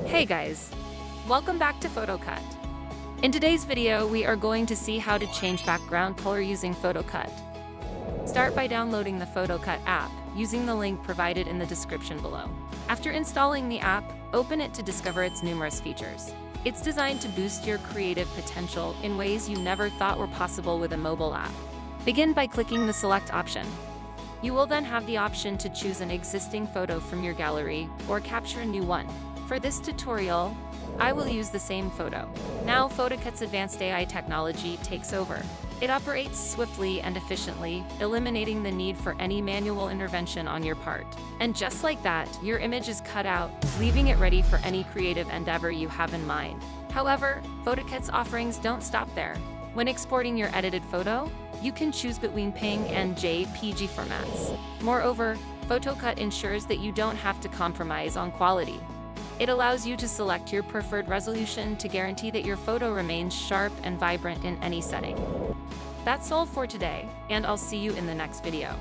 Hey guys, welcome back to PhotoCut. In today's video, we are going to see how to change background color using PhotoCut. Start by downloading the PhotoCut app using the link provided in the description below. After installing the app, open it to discover its numerous features. It's designed to boost your creative potential in ways you never thought were possible with a mobile app. Begin by clicking the Select option. You will then have the option to choose an existing photo from your gallery or capture a new one. For this tutorial, I will use the same photo. Now PhotoCut's advanced AI technology takes over. It operates swiftly and efficiently, eliminating the need for any manual intervention on your part. And just like that, your image is cut out, leaving it ready for any creative endeavor you have in mind. However, PhotoCut's offerings don't stop there. When exporting your edited photo, you can choose between PNG and JPG formats. Moreover, PhotoCut ensures that you don't have to compromise on quality. It allows you to select your preferred resolution to guarantee that your photo remains sharp and vibrant in any setting. That's all for today, and I'll see you in the next video.